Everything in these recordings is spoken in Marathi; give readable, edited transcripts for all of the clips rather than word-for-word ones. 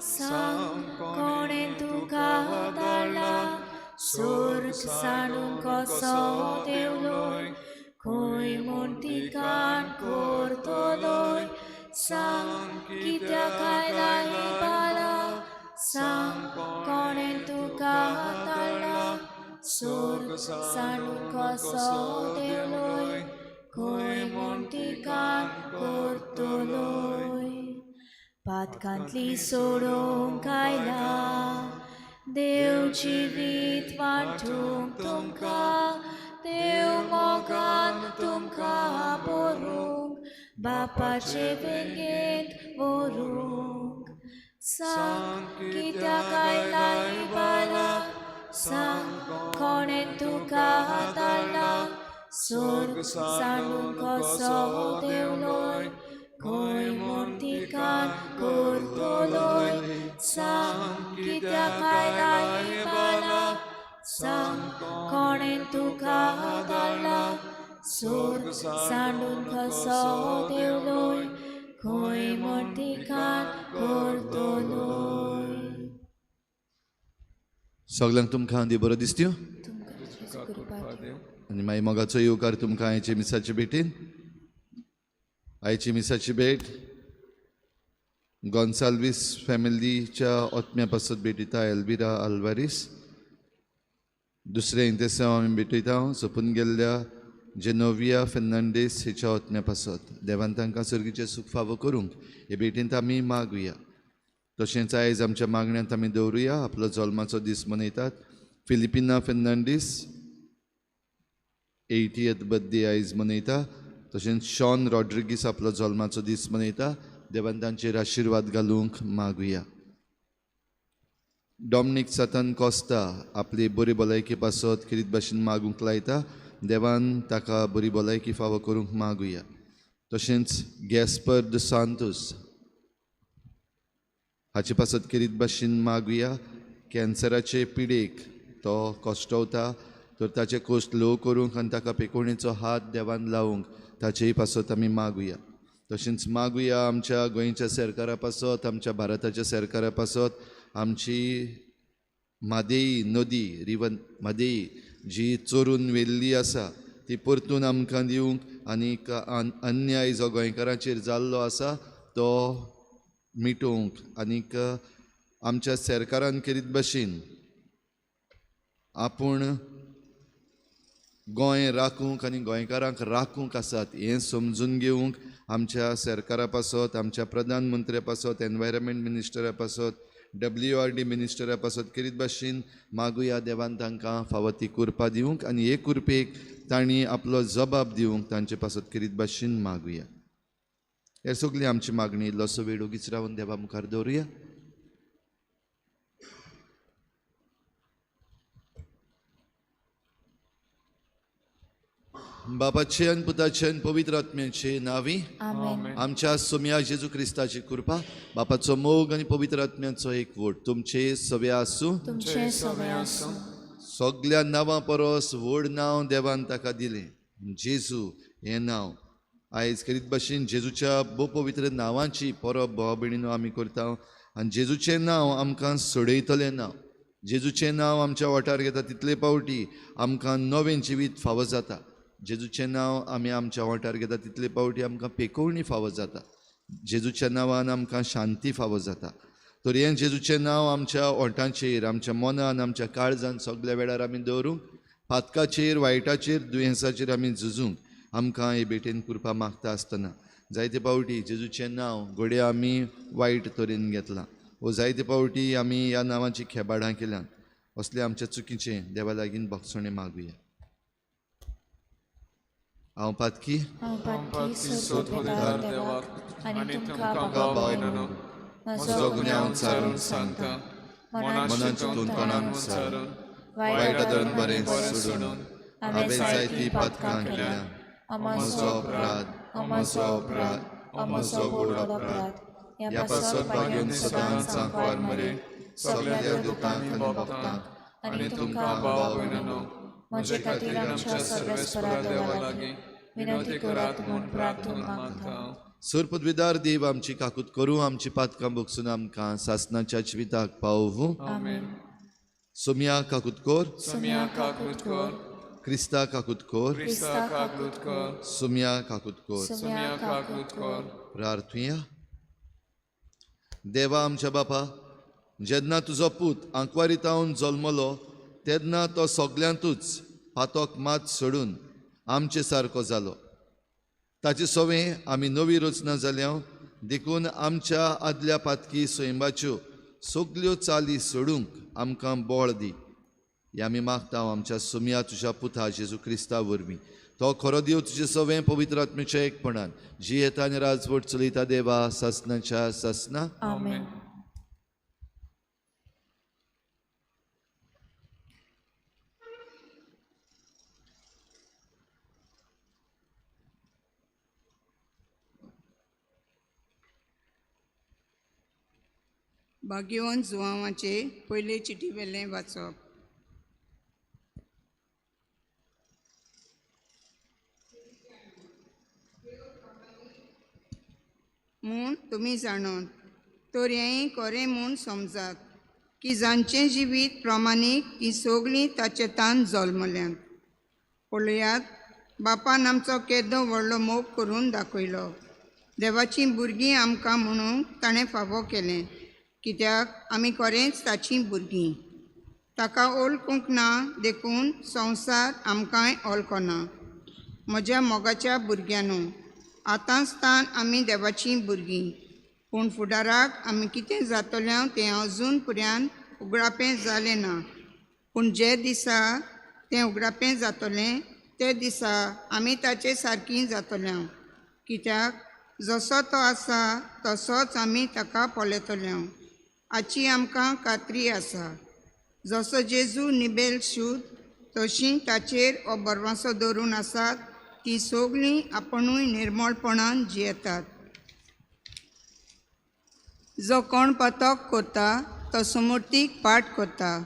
सांग कोणें तुका धाडला स्वर्ग सांडून कसो देवलोय खंय म्हूण तिकान करतलोय सांग कित्याक आयला ही बाला सांग कोणें तुका धाडला स्वर्ग सांडून कसो देवलोय खंय म्हूण तिकान करतलोय पातकांतली सोडूंक आयला देवची रीत वांटूंक तुमकां देव मोगान तुमकां बरोवंक बापाचे वेंगेंत व्हरूंक सांग कित्याक आयला ही बाला सांग कोणें तुका धाडला स्वर्ग सांडून कसो देवलोय खंय म्हूण तिकान करतलोय सांग कित्याक आयला ही बाला सांग कोणें तुका धाडला स्वर्ग सांडून कसो देवलोय खंय म्हूण तिकान करतलोय. सगळ्यांक तुमकां दी बरो दिसत्यो आनी मागीर मोगाचो येवकार तुमकां आयचे मिसाचे भेटीन. आयची मिसाची भेट गॉन्साल्वीस फॅमिलीच्या ओतम्या पासत भेटयता एल्विरा आल्वारीस. दुसरे इंतेसांव आमी भेटयता सोपून गेल्ल्या जेनोविया फेर्नांडीस हिच्या ओतम्या पासत. देवान तांकां सर्गीचें सूख फावो करूंक हे भेटींत आमी मागुया. तशेंच आयज आमच्या मागण्यांत आमी दवरुया. आपलो जल्माचो दीस मनयतात फिलिपिना फेर्नांडीस 80th बर्थडे आयज मनयता. तशेंच शॉन रॉड्रिगीस आपलो जल्माचो दीस मनयता. देवान तांचेर आशिर्वाद घालूंक मागुया. डॉमिनीक सातन कॉस्ता आपली बरी भलायकी पासत किरीत भाशेन मागूंक लायता. देवान ताका बरी भलायकी फावो करूंक मागुया. तशेंच गॅस्पर द सांतोस हाचे पासत किरीत भाशेन मागुया. कॅन्सराचे पिडेक तो कोश्टवता तर ताचे कोश्ट लो करूंक आनी ताका पेकोणेचो हात देवान लावूंक ताचेय पासत आमी मागुया. तशेंच मागुया आमच्या गोंयच्या सरकारा पासत आमच्या भारताच्या सरकारा पासत आमची म्हादेई नदी रिवर म्हादेई जी चोरून व्हेल्ली आसा ती परतून आमकां दिवंक आनीक अन्याय जो गोंयकारांचेर जाल्लो आसा तो मिटोवंक आनीक आमच्या सरकारान करीत भाशेन आपूण गोंय राखूंक आनी गोंयकारांक राखूंक आसात हें समजून घेवंक आमच्या सरकारा पासत आमच्या प्रधानमंत्र्या पासत एनवायरमेंट मिनिस्टरा पासत WRD मिनिस्टरा पासत करीत भाशेन मागुया. देवान तांकां फावो ती कुरपा दिवंक आनी हे कुरपेक तांणी आपलो जबाब दिवंक तांचे पासत करीत भाशेन मागुया. हे सगळी आमची मागणी इल्लोसो वेळ ओगीच रावन देवा मुखार दवरुया. बापाचे आनी पुताचे आनी पवित्र आत्म्याचे नांवी आमच्या सोम्या जेजू क्रिस्ताची कृपा बापाचो मोग आनी पवित्र आत्म्याचो एकवट तुमचे सवे आसूं. सगळ्या नांवां परस व्हड नांव देवान ताका दिलें जेजू हें नांव. आयज करीत भाशेन जेजूच्या भोव पवित्र नांवांची परब भाव भयणीनो आमी करता आनी जेजूचें नांव आमकां सोडयतलें नांव. जेजूचें नांव आमच्या वाठार घेता तितले पावटी आमकां नवें जिवीत फावो जाता. जेजूचें नांव आमी आमच्या वाठार घेता तितले पावटी आमकां पेकोवणी फावो जाता. जेजूच्या नांवान आमकां शांती फावो जाता. तर हें जेजूचें नांव आमच्या ओंठांचेर आमच्या मनान आमच्या काळजान सगळ्या वेळार आमी दवरूंक पातकाचेर वायटाचेर दुयेंसाचेर आमी झुजूंक आमकां हे भेटेन कृपा मागता आसतना जायते पावटी जेजूचें नांव घडये आमी वायट तरेन घेतलां वो जायते पावटी आमी ह्या नांवाची खेबाडां केल्यात. असलें आमच्या चुकीचें देवा लागीं भक्षणे मागुया. हांव पातकी म्हजो गुन्यांव चारून सांगता मनान चिंतून कोणाक विचारून वायट आदरून बरें सोडून हांवें जायतीं पातकां केल्यां. म्हजो अपराध म्हजो व्हड अपराध ह्या पासत बागेन सदांच सांकवार मरे सगळ्या देवदूतांक आनी भक्तांक आनी तुमकां भाव भयणीनो म्हजे खातीर आमच्या सर्वेस्परा देवा लागीं विनंती करात म्हूण प्रार्थना मागता. सुरपदवीदार देव आमची काकूत करूं आमची पातकां भोगसून आमकां सासणाच्या जिविताक पावूं आमेन. सोम्या काकूत कोर सोम्या काकूत कोर, क्रिस्ता काकूत कोर क्रिस्ता काकूत कोर, सोम्या काकूत कोर सोम्या काकूत कोर. प्रार्थुया. देवा आमच्या बापा, जेन्ना तुजो पूत आंकवारीतावन जल्मलो तेन्ना तो सगल्यांतूच पातोक मात सोडून आमचे सारको जालो. ताचे सोवें आमी नवी रचना जाल्या देखून आमच्या आदल्या पातकी स्वयंबाच्यो सगल्यो चाली सोडूंक आमकां बोळ दी. हे आमी मागता आमच्या सोम्या तुज्या पुता जेजू क्रिस्ता वरवीं. तो खरो देव तुजें सवें पवित्र आत्म्याच्या एकपणान जी येता आनी राजवट चलयता देवा सासणाच्या सासना. आमेन. भाग्यवंत जुवांवाचे पयले चिटी वेलें वाचप. म्हूण तुमी जाणून तर हें खरें म्हूण समजात की जांचें जिवीत प्रमाणीक ती सगळीं ताचे तान जल्मल्यांत. पळयात, बापान आमचो केदो व्हडलो मोग करून दाखयलो. देवाचीं भुरगीं आमकां म्हणूंक ताणें फावो केलें, कित्याक आमी खरेंच ताचीं भुरगीं. ताका ओळखूंक ना देखून संवसार आमकांय वळखना. म्हज्या मोगाच्या भुरग्यांनो, आतांच तान आमी देवाचीं भुरगीं, पूण फुडाराक आमी कितें जातलें तें अजून पर्यान उगडापें जालें ना. पूण जे दिसा तें उगडापें जातलें ते दिसा आमी ताचे सारकीं जातल्यांव, कित्याक जसो तो आसा तसोच आमी ताका पळयतल्यांव. हाची आमकां खात्री आसा. जसो जेजू निबेल शूद तशीं ताचेर हो भरवंसो दवरून आसात ती सगळीं आपुणूय निर्मळपणान जियेतात. जो कोण पातक करता तो समूर्तीक पाठ करता,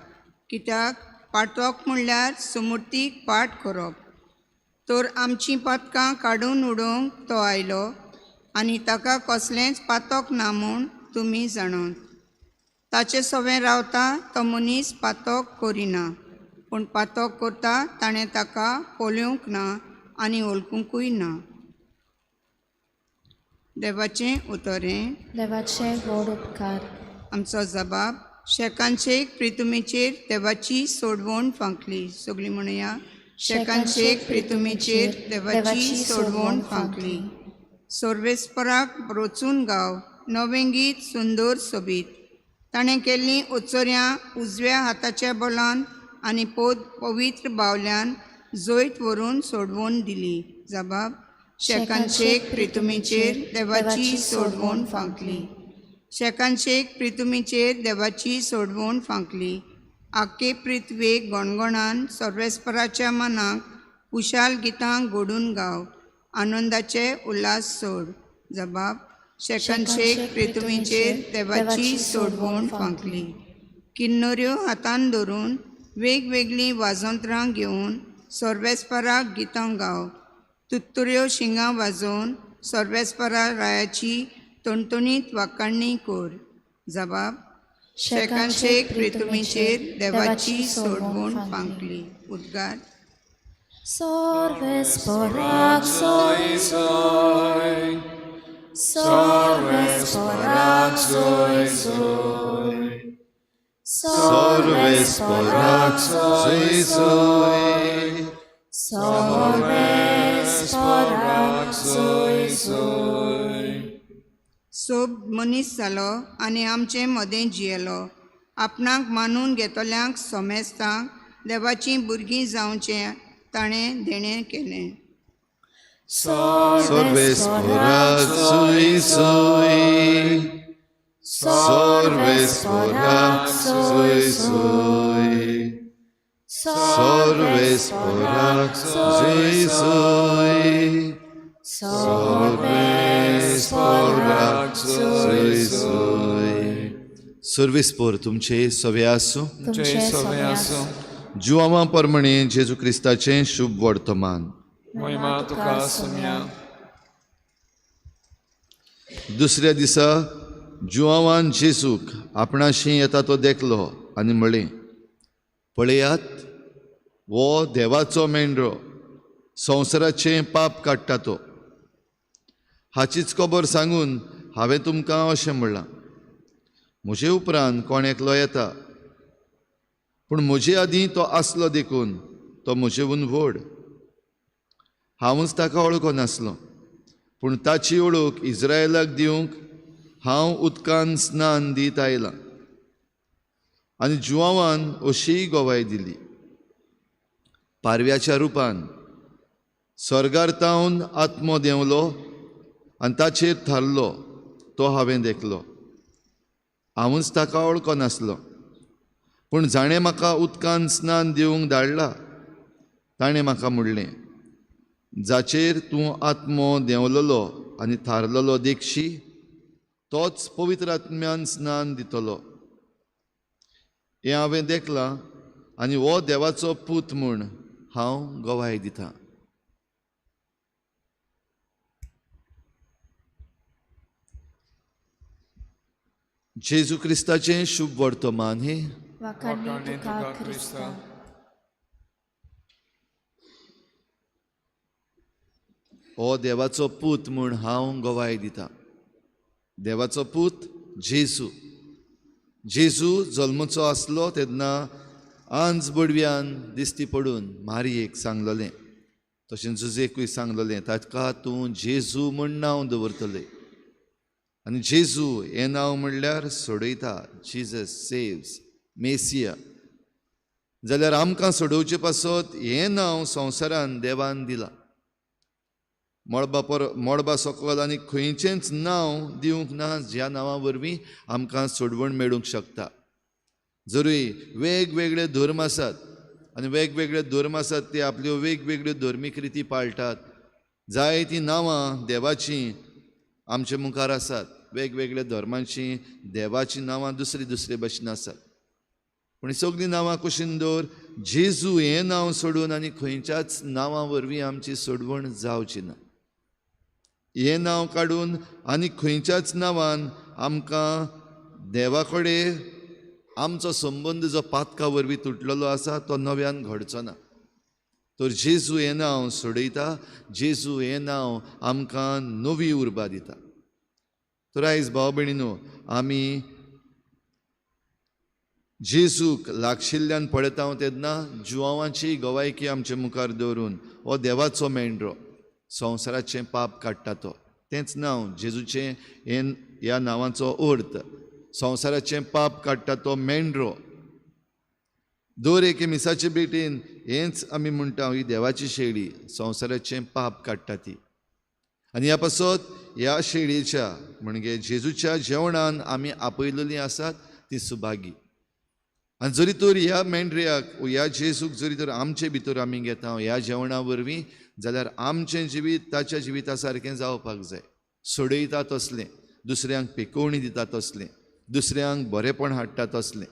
कित्याक पातक म्हणल्यार समूर्तीक पाठ करप. तर आमचीं पातकां काडून उडोवंक तो आयलो आनी ताका कसलेंच पातक ना म्हूण तुमी जाणात. ताचे सवें रावता तो मनीस पातक करिना, पूण पातक करता ताणें ताका पळोवंक ना आनी वळखूंकूय ना. देवाचें उतरें. देवाचे व्हड उपकार. आमचो जबाब. शेकांचे प्रितुमेचेर देवाची सोडवण फांकली. सगळीं म्हणया, शेकांचे प्रितुमेचेर देवाची सोडवण फांकली. सर्वेस्पराक रोचून गाव, नवें गीत सुंदर सोबीत. ताणें केल्लीं उच्चऱ्यां उजव्या हाताच्या बोलान आनी पवित्र बावल्यान जैत व्हरून सोडवण दिली. जबाब. शेकांचे प्रितुमेचेर देवाची सोडवण फांकली. शेकांचे प्रितुमेचेर देवाची सोडवण फांकली. आख्खे पृथ्वेक गणगणान सर्वेस्पराच्या मनाक कुशाल गितां घडून गाव, आनंदाचे उल्हास सोड. जबाब. शेकांचे प्रितुमेचेर देवाची सोडवण फांकली. किन्नऱ्यो हातान धरून वेगवेगळीं वाजोंत्रां घेवन सर्वेस्पराक गितां गाव. तुत्तुऱ्यो शिंगां वाजोवन सर्वेस्परा रायाची तणतणीत वाखाणणी कर. जबाब. शेकांचे प्रितुमेचेर देवाची सोडवण फांकली. उद्गार. सर्वेस्पराक सोय सोय, सर्वेस्पराक सोय सोय, सर्वेस्पराक सोय सोय, सर्वेस्पराक सोय सोय. सोब मनीस जालो आनी आमचे मदें जियेलो. आपणाक मानून घेतल्यांक सोमेस्तांक देवाचीं भुरगीं जावचें ताणें देणें केलें. सर्वेस्पराक सोय सोय, सर्वेस्पराक सोय सोय, सर्वेस्पराक सोय सोय, सर्वेस्पराक सोय सोय. सर्वेस्पर तुमचे सवे आसूं. तुमचे सवे आसूं. जुवांवा परमणे जेजू क्रिस्ताचें शुभ वर्तमान. महिमा तुका सोम्या. दुसऱ्या दिसा जुआवान जेसूक आपणाशी येता तो देखलो आनी म्हळें, पळयात, वो देवाचो मेंढरो, संवसाराचें पाप काडटा तो. हाचीच खबर सांगून हांवें तुमकां अशें म्हणलां, म्हजे उपरांत कोण एकलो येता, पूण म्हजे आदीं तो आसलो देखून तो म्हजेहून व्हड. हांवूच ताका वळखो नासलो, पूण ताची वळख इस्रायलाक दिवंक हांव उदकान स्नान दीत आयलां. आनी जुआवान अशीय गोवाय दिली, पारव्याच्या रुपान स्वर्गांतावन आत्मो देंवलो आनी ताचेर थारलो तो हांवें देखलो. हांवूच ताका वळखो नासलो, पूण जाणें म्हाका उदकान स्नान दिवंक धाडला ताणें म्हाका म्हणलें, जाचेर तूं आत्मो देंवलोलो आनी थारलोलो देखशी तोच पवित्र आत्म्यान स्नान दितलो. हें हांवें देखलां आनी हो देवाचो पूत म्हूण हांव गवाय दितां. जेजू क्रिस्ताचें शुभ वर्तमान हे वाखाणणी तुका क्रिस्ता. हो देवाचो पूत म्हूण हांव गवाय दितां. देवाचो पूत जेजू. जेजू जल्मचो आसलो तेन्ना आंज बडव्यान दिश्टी पडून मारयेक सांगलोलें, तशें जुजेकूय सांगलोलें, ताका तूं जेजू म्हूण नांव दवरतलें. आनी जेजू हें नांव म्हणल्यार सोडयता, जिजस सेव्स, मेसिया. जाल्यार आमकां सोडोवचे पासत हें नांव संवसारान देवान दिलां. मळबा सकयल आनी खंयचेंच नांव दिवंक ना ज्या नांवा वरवीं आमकां सोडवण मेळूंक शकता. जरूय वेगवेगळे धर्म आसात आनी वेगवेगळे धर्म आसात ते आपल्यो वेगवेगळ्यो धर्मीक रिती पाळटात. जायतीं नांवां देवाचीं आमचे मुखार आसात. वेगवेगळ्या धर्मांचीं देवाचीं नांवां दुसरी दुसरे भशेन आसात. पूण सगळीं नांवां कुशीन दवर जेजू हें नांव सोडून आनी खंयच्याच नांवा वरवीं आमची सोडवण जावची ना. हें नांव काडून आनी खंयच्याच नांवान आमकां देवा कडेन आमचो संबंद जो पातका वरवीं तुटलेलो आसा तो नव्यान घडचो ना. तर जेजू हें नांव सोडयता, जेजू हें नांव आमकां नवी उर्बा दिता. तर आयज भाव भयणीनो, आमी जेजूक लागशिल्ल्यान पळयता तेन्ना जुआवांची गवायकी आमचे मुखार दवरून हो देवाचो मेंढरो संवसाराचें पाप काडटा तो. तेंच नांव जेजूचें. ह्या नांवाचो अर्थ संवसाराचें पाप काडटा तो मेंढरो. दर एके मिसाचे बेटीन हेंच आमी म्हणटा, ही देवाची शेळी संवसाराचें पाप काडटा ती. आनी ह्या पासत ह्या शेळयेच्या म्हणजे जेजूच्या जेवणान आमी आपयलेलीं आसात ती सुभागी. आनी जरी तर ह्या मेंढऱ्याक ह्या जेजूक जरी तर आमचे भितर आमी घेता ह्या जेवणा वरवीं, जाल्यार आमचें जिवीत ताच्या जिविता सारकें जावपाक जाय. सोडयता तसलें, दुसऱ्यांक पिकोवणी दिता तसलें, दुसऱ्यांक बरेंपण हाडटा तसलें.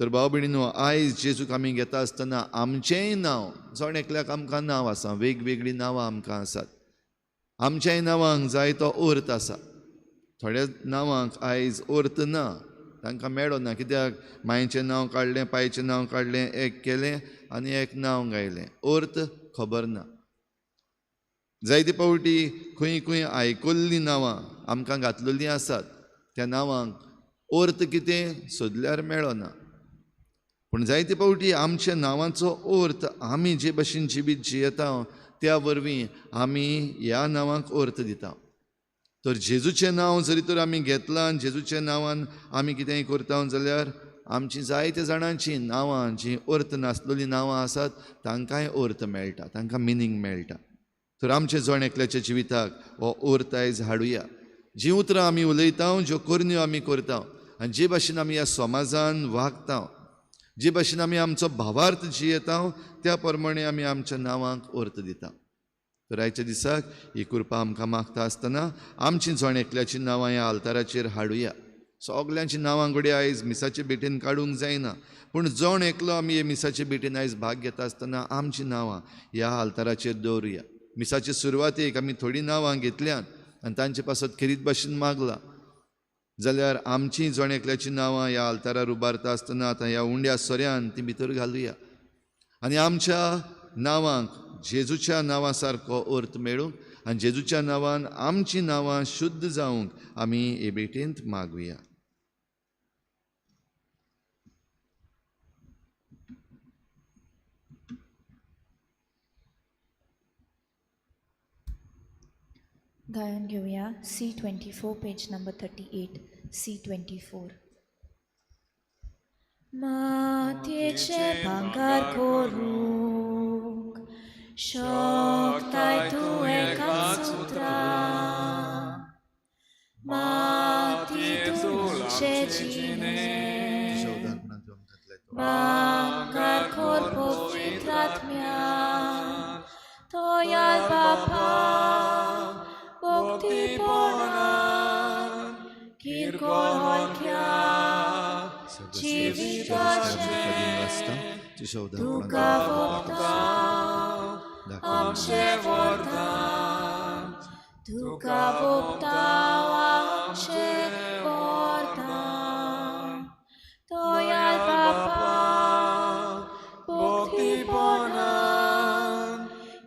तर भाव भयणीनो, आयज जेजूक आमी घेता आसतना आमचेंय नांव, जण एकल्याक आमकां नांव आसा, वेगवेगळीं नांवां आमकां आसात. आमच्याय नांवांक जायतो अर्थ आसा. थोड्या नांवांक आयज अर्थ ना, तांकां मेळो ना. कित्याक मांयचें नांव काडलें, पायचें नांव काडलें, एक केलें आनी एक नांव गायलें, अर्थ खबर ना. जायते पावटी खंय खंय आयकल्लीं नांवां आमकां घातलेलीं आसात, त्या नांवांक अर्थ कितें सोदल्यार मेळना. पूण जायते पावटी आमच्या नांवाचो अर्थ आमी जे भशेन जिवीत जियेता त्या वरवीं आमी ह्या नांवाक अर्थ दिता. तर जेजूचें नांव जरी तर आमी घेतलां आनी जेजूच्या नांवान आमी कितेंय करता जाल्यार आमचीं जायत्या जाणांचीं नांवां जीं अर्थ नासलेलीं नांवां आसात तांकांय अर्थ मेळटा, तांकां मिनींग मेळटा. तर आमचे जण एकल्याच्या जिविताक हो अर्थ आयज हाडुया. जीं उतरां आमी उलयता, ज्यो करण्यो आमी करता आनी जे भाशेन आमी ह्या समाजान वागता, जे भाशेन आमी आमचो भावार्थ जियेता, त्या प्रमाणे आमी आमच्या नांवांक अर्थ दिता. तर आयच्या दिसाक ही कृपा आमकां मागता आसतना आमचीं जण एकल्याचीं नांवां ह्या आल्ताराचेर हाडुया. सगल्यांचीं नांवां घडये आयज मिसाचे बेटेन काडूंक जायना, पूण जण एकलो आमी हे मिसाचे बेटेन आयज भाग घेता आसतना आमचीं नांवां ह्या आल्ताराचेर दवरुया. मिसाचे सुरवातेक आमी थोडीं नांवां घेतल्यात, आनी तांचे पासत खेरीत भाशेन मागला जाल्यार आमचीं जण एकल्याची नांवां ह्या आल्तारार उबारता आसतना आतां ह्या उंड्या सोऱ्यान ती भितर घालुया आनी आमच्या नांवांक जेजूच्या नांवा सारको अर्थ मेळूंक आनी जेजूच्या नांवान आमचीं नांवां शुद्ध जावंक आमी हे भेटेंत मागुया. गायन घेऊया C24 पेज नंबर 38 C24. मातयेचे भांगार करूंक शकताय तूं एकाच उतरां मातयेचे जिणे भांगार कोर पवित्र आत्म्यान तोयाल बापा भक्तीपणान किरकोळ हलक्या तुका भोगता आमचे वरदान तुका भोगता आमचे वरदान तोयाल बापा भक्तीपणान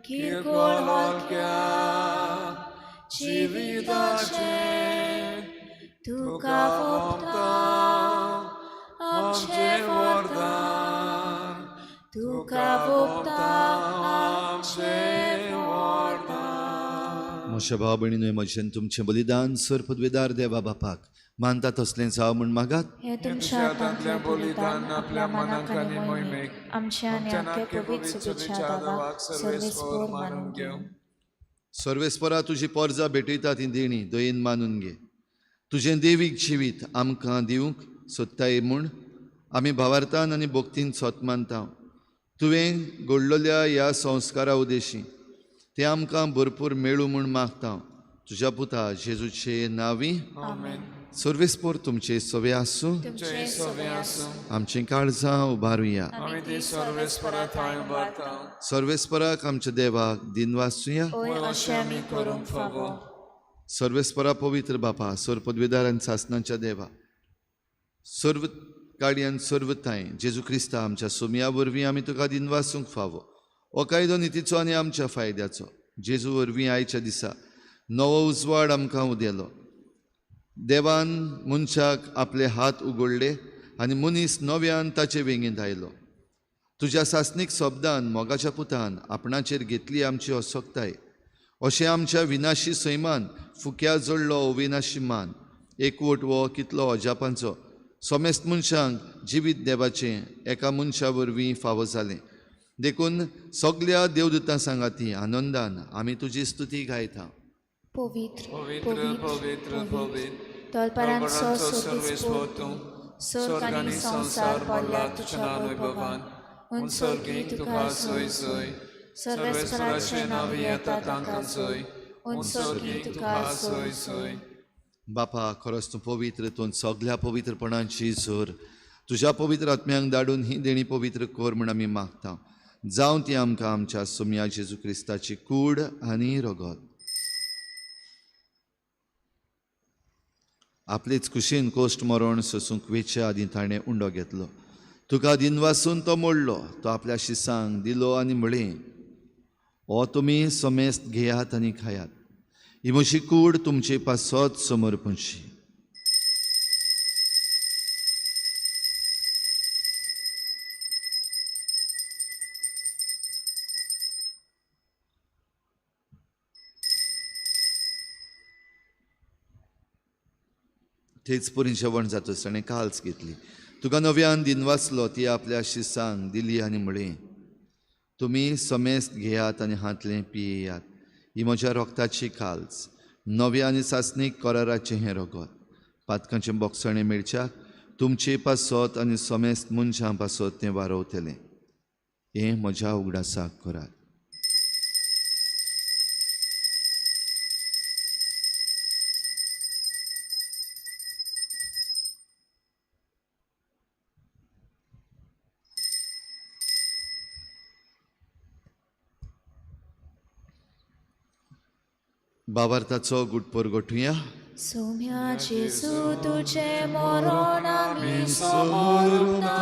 किरकोळ हलक्या जिविताचे तुका भोगता आमचे वरदान तुका भोगता आमचे वरदान. म्हज्या भाव भयणीनो म्हजें तुमचें बलिदान सर पदवेदार देवा बापाक मानता तसलें जाव म्हूण मागात. हे तुमच्या हातांतलें बलिदान आपल्या मनाक आनी मोहिमेक आमच्या आनी आख्या पवित्र शुभेच्छा दावाक सर्वेस्पर मानून घेवं. सर्वेस्परा तुजी पोरजां भेटयता ती देणी दयेन मानून घे. तुजें देवीक जिवीत आमकां दिवंक सोदताय म्हूण आमी भावार्थान आनी भोक्तीन सोत मानता. तुवें घडलोल्या ह्या संस्कारा उदेशी ते आमकां भरपूर मेळूं म्हूण मागता. तुज्या पुता जेजूचे नांवी सर्वेस्पर तुमचे सवे आसूं. आमचीं काळजां उबारुया. सर्वेस्पराक आमच्या देवाक दिनवासूया. सर्वेस्परा पवित्र बापा सर पदवीदारान सासणाच्या देवा सर्व काडयान सर्वताय जेजू क्रिस्ता आमच्या सोमया वरवीं आमी तुका दिनवासूंक फावो. हो कायदो नितीचो आनी आमच्या फायद्याचो. जेजू वरवीं आयच्या दिसा नवो उजवाड आमकां उदेलो. देवान मनशाक आपले हात उगडले आनी मनीस नव्यान ताचे वेंगेंत आयलो. तुज्या सासणीक शब्दान मोगाच्या पुतान आपणाचेर घेतली आमची असोकताय. अशें आमच्या विनाशी सैमान फुक्या जडलो अविनाशी मान एकवट वो कितलो अजापांचो सोमेस्त मनशांक जिवीत देवाचें एका मनशा वरवीं फावो जालें. देखून सगल्या देवदूतां सांगाती आनंदान आमी तुजी स्तुती गायता. पवित्र पवित्र पवित्र तळपरांचो सर्वेस्पर तूं स्वर्ग आनी संसार पडल्या तुज्या वैभवान उंचोलगी तुका सोय सोय सर्वेस्पराचे नांव येता तांकां सोय उंचोलगी तुका सोय सोय. बापा खरोच तूं पवित्र तूं सगल्या पवित्रपणाची झर तुज्या पवित्र आत्म्यांक धाडून ही देणी पवित्र कर म्हूण आमी मागता. जावं ती आमकां आमच्या सोम्या जेजू क्रिस्ताची कूड आनी रगत. आपलीच कुशीन कोश्ट मरण सोसूंक वेच्या आदी ताणें उंडो घेतलो. तुका दिनवासून तो मोडलो. तो आपल्या शिसांक दिलो आनी म्हळें हो तुमी समेस्त घेयात आनी खायात. ही म्हजी कूड तुमचे पासत समर्पणशी. तेच परी जेवण जातच ताणें काल्स घेतली. तुका नव्यान दिनवासलो ती आपल्या शिसांक दिली आनी म्हळें तुमी समेस्त घेयात आनी हातलें पियेयात. ही म्हज्या रोगताची काल्स नव्या आनी सासणीक कराराचें हें रगत. पातकांचें बोगसणें मेळच्याक तुमचे पासत आनी समेस्त मनशां पासत तें वारवतलें. हें म्हज्या उगडासाक करात. भावार्थाचो गुटपोर गोठुया. सौम्या जेजू तुझे मरण आमी समोर उरता,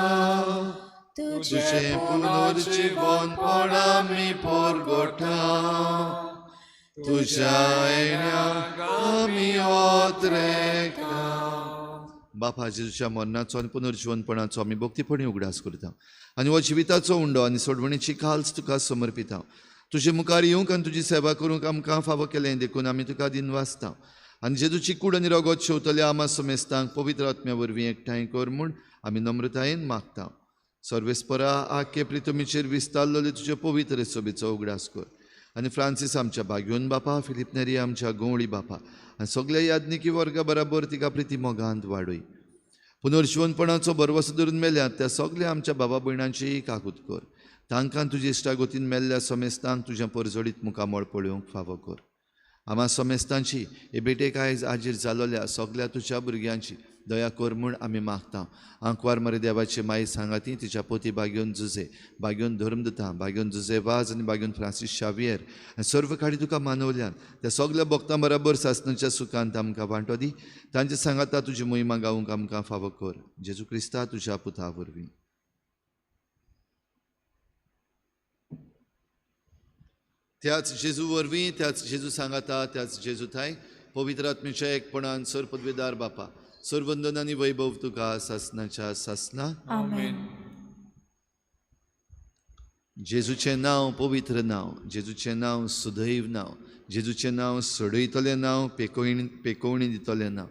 तुझे पुनर्जीवनपण आमी पोरगोठा, तुझ्या येण्याक आमी ओतरेता. बापा जेजूच्या मरणाचो आनी पुनर्जीवनपणाचो आमी भक्तीपणी उगडास करता आनी हो जिविताचो उंडो आनी सोडवणेची काल्स तुका समर्पिता. तुजे मुखार येवंक आनी तुजी सेवा करूंक आमकां फावो केलें देखून आमी तुका दिन वाचता आनी जेजूची कूड आनी रगत शेवतल्या आमा समेस्तांक पवित्र आत्म्या वरवीं एकठांय कर म्हूण आमी नम्रतायेन मागता. सर्वेस्परा आख्खे प्रितुमीचेर विस्तारलेले तुजे पवित्र सभेचो उगडास कर आनी फ्रांसीस आमच्या भाग्योन बापा, फिलिप नेरी आमच्या गोवळी बापा आनी सगळ्या याज्ञिकी वर्गा बराबर तिका प्रिती मोगांत वाडय. पुनर्जीवनपणाचो बरवसो धरून मेल्यात त्या सगळ्या आमच्या भावा भयणांची काकूत कर. तांकां तुजे इश्टागोतीन मेल्ल्या समेस्तांक तुज्या परजडीत मुखामळ पळोवंक फावो कर. आमा समेस्तांची हे बेटेक आयज आजीर जालोल्या सगळ्या तुज्या भुरग्यांची दया कर म्हूण आमी मागता. आंकवार मरे देवाची माई सांगाती तिच्या पोती बाग्योन जुजे, बाग्योन धर्मदता, बाग्योन जुजे वाज आनी बाग्योन फ्रांसीस शावियर आनी सर्व काडी तुका मानवल्यान त्या सगळ्या भक्तां बराबर सासणाच्या सुखांत आमकां वांटो दी. तांचे सांगाता तुजी मोहिमा गावूंक आमकां फावो कर. जेजू क्रिस्ता तुज्या पुता वरवीं. त्याच जेजू वरवीं, त्याच जेजू सांगाता, त्याच जेजू थाय पवित्र आत्मेच्या एकपणान सर पदवेदार बापा, सर्वंदन आनी वैभव तुका सासणाच्या सासना. आमेन. जेजूचें नांव पवित्र नांव, जेजूचें नांव सुदैव नांव, जेजूचें नांव सोडयतलें नांव, पेकोवणी दितलें नांव.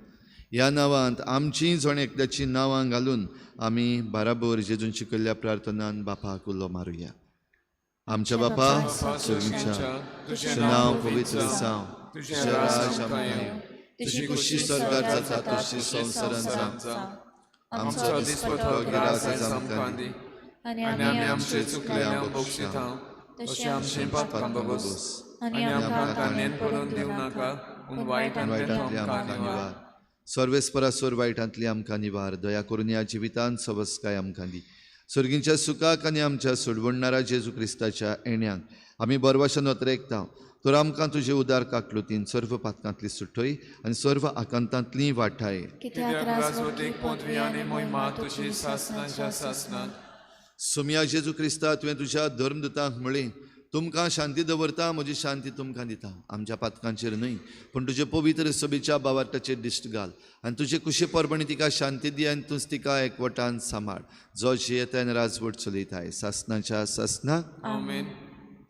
ह्या नांवांत आमचीं जण एकल्याची नांवां घालून आमी बाराबर जेजून शिकयल्ल्या प्रार्थनान बापाक उलो मारुया. आमच्या बापा स्वर्गीच्या, तुजें नांव पवित्र जावं, तुजें राज आमकां येवं, तुजी खुशी स्वर्गार जाता तशी संवसारांत जावं. आमचो दिसपतो गिरास आयज आमकां दी आनी आमी आमचे चुकल्यांक बक्षिता तशें आमचे पापांक बगोस आनी आमकां काणयेन पडूंक दिवं नाका, पूण वायटांतली आमकां निवार. सर्वेस्परासोर वायटांतली आमकां निवार. दया करून ह्या जिवितांत सवस्काय आमकां दी. सर्गींच्या सुखाक आनी आमच्या सोडवणणारा जेजू क्रिस्ताच्या येण्याक आमी बरवाशान वतरेकता. तर आमकां तुजे उदार काकलुतीन सर्व पातकांतली सुटय आनी सर्व आकांतांतली वाटाय. कित्याक राजवटी, पदवी आनी मोहिमा तुजी सासणाच्या सासणान. सुम्या जेजू क्रिस्ता तुवें तुज्या धर्मदूतांक म्हळें, तुमकां शांती दवरता, म्हजी शांती तुमकां दिता. आमच्या पातकांचेर न्हय पूण तुजे पवित्र सभेच्या भावार्थाचेर दिश्ट घाल आनी तुजे कुशे परबणी तिका शांती दी आनी तूंच तिका एकवटान सांबाळ, जो जियेतान राजवट चलयताय सासणाच्या सासणाक. आमेन.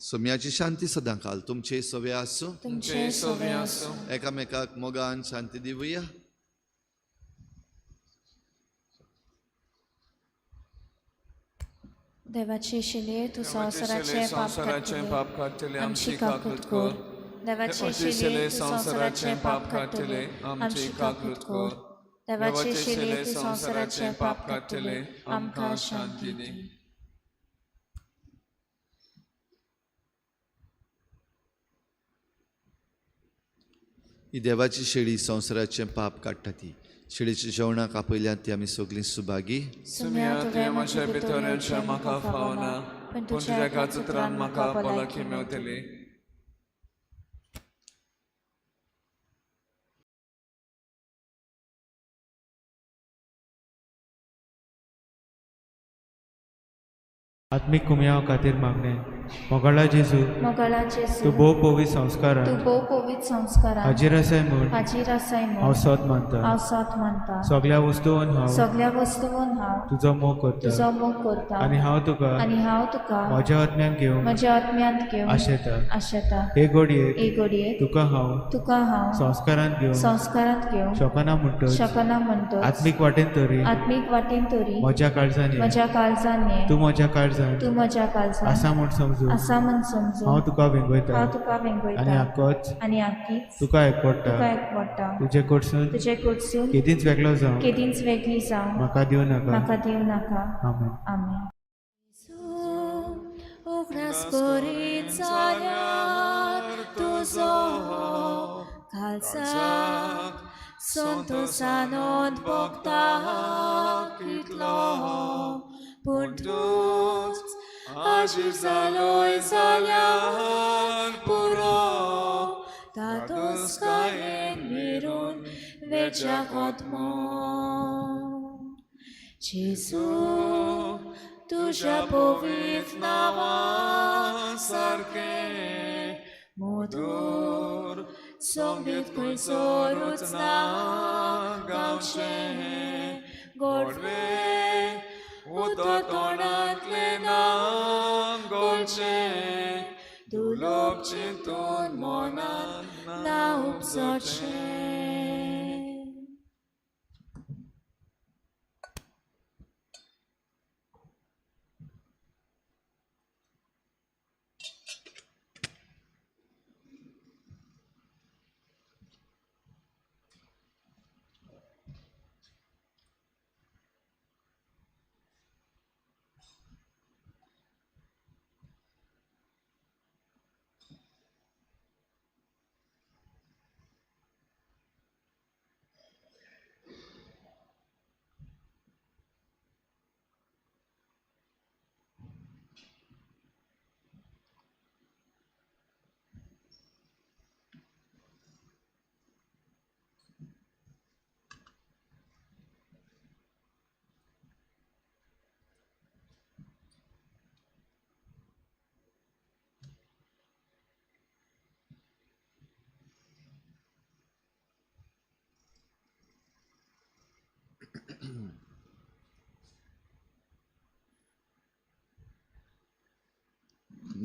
सुम्याची शांती सदां काल तुमचे सवे आसूं, तुमचे सवे आसूं. एकामेकाक मोगान शांती दिवया. देवाचे शिले तू संवसाराचे पाप काडटले, आमची काकूत कर. देवाचे शिले तू संवसाराचे पाप काडटले, आमची काकूत कर. देवाचे शिले तू संवसाराचे पाप काडटले, आमकां शांती दी. ही देवाची शेळी संवसाराचें पाप काडटा ती. शेळीच्या जेवणाक आपयल्यात ती आमी सगळीं सुभागी. सुम्या तुवें म्हज्या भितरच्या म्हाका फावना, पूण तुज्या कातुत्रान म्हाका भलायकी मेवतली. आत्मिक कुमयाव खातीर मागणे. मोगाळा जेजू, मोगाळा तूं जेजू, भोव पवित संस्कारान तू भोव पवित्र संस्कारान हाजीर आसाय म्हूण हाजीर आसाय हांव म्हूण सोत मानता. हांव साथ मानता. सगळ्या वस्तूंवन हांव सगळ्या वस्तूंवन हांव तुजो मोग करता तुजो मोग करता आनी हांव तुका आनी हांव तुका म्हज्या आत्म्यान घेवंक म्हज्या आत्म्यांत घेवन आशेता. आशेता. हे घडयेक एक घडयेक तुका हांव संस्कारांत घेवन शकना म्हणटच शकना म्हणटच आत्मीक वाटेन तरी आत्मीक वाटेन तरी म्हज्या काळजान ये. म्हज्या काळजान ये. तूं म्हज्या काळजान तूं म्हज्या काळजान आसा म्हूण समजू. आसा म्हूण समजू. हांव तुका वेंगयता हांव तुका आनी वेंगयता आक्कोच आनी आख्खीच तुका एकवडटा. तुका एकवडटा. तुजे कडसून तुजे कडसून केदींच वेगळो जावं केदींच वेगळी जावं म्हाका दिवं नाका. म्हाका दिवं नाका. आमेन. आमेन. उगडास करीत जाल्यार तुजो काळजाक संतोषानोंद भोगता कितलो, पूण तूंच आजीर जालोय जाल्यार पुरो तातूं नेवेच्या आत्मो जेजू तुझ्या पवित्र नावा सारखे मधुर संगीत खंयसरूच ना गावचें गोडवे उदो तोंडांतले नाम गोलचें दुलोप चिंतून मनांत ना उपसोचें.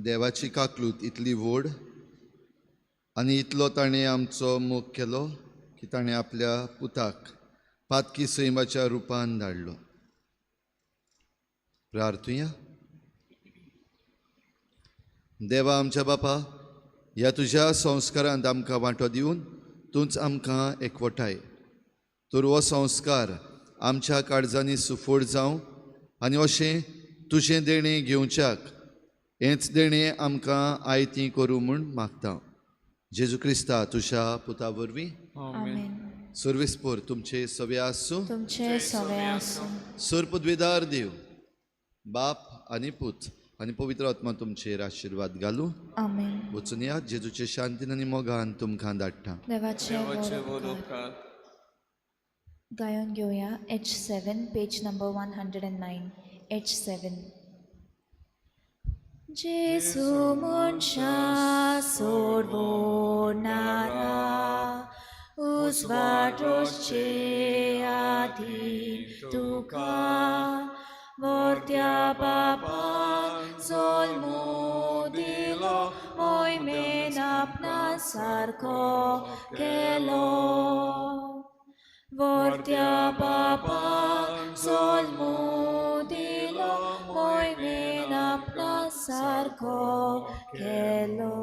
देवाची काकलूत इतली व्हड आनी इतलो ताणें आमचो मोग केलो की ताणें आपल्या पुताक पातकी सैमाच्या रुपान धाडलो. प्रार्थुया. देवा आमच्या बापा, ह्या तुज्या संस्कारांत आमकां वांटो दिवन तूंच आमकां एकवटाय. तर हो संस्कार आमच्या काळजांनी सुफोड जावं आनी अशें तुजें देणें घेवच्याक हेंच देणें आमकां आयती करूं म्हूण मागता. जेजू क्रिस्ता तुज्या पुता वरवीं आमेन. सर्वेस्पोर तुमचे सवे आसूं. तुमचे सवे आसूं. सर्पद्वेदार देव बाप आनी पूत आनी पवित्र आत्मा तुमचेर आशिर्वाद घालूं. आमेन. वचून या जेजूचे शांतीन आनी मोगान तुमकां धाडटा. देवाचे वरदकार. गायन घेवया H7 पेज नंबर 109. H7. जेजू मनशा सोडवणारा उजवाडोचे आधी तुका वर्त्या बापान जल्मो दिलो मोयमेन आपणा सारको केलो. वर्त्या बापान जल्मो दिलो मोयमेन आपणा सारको केलो.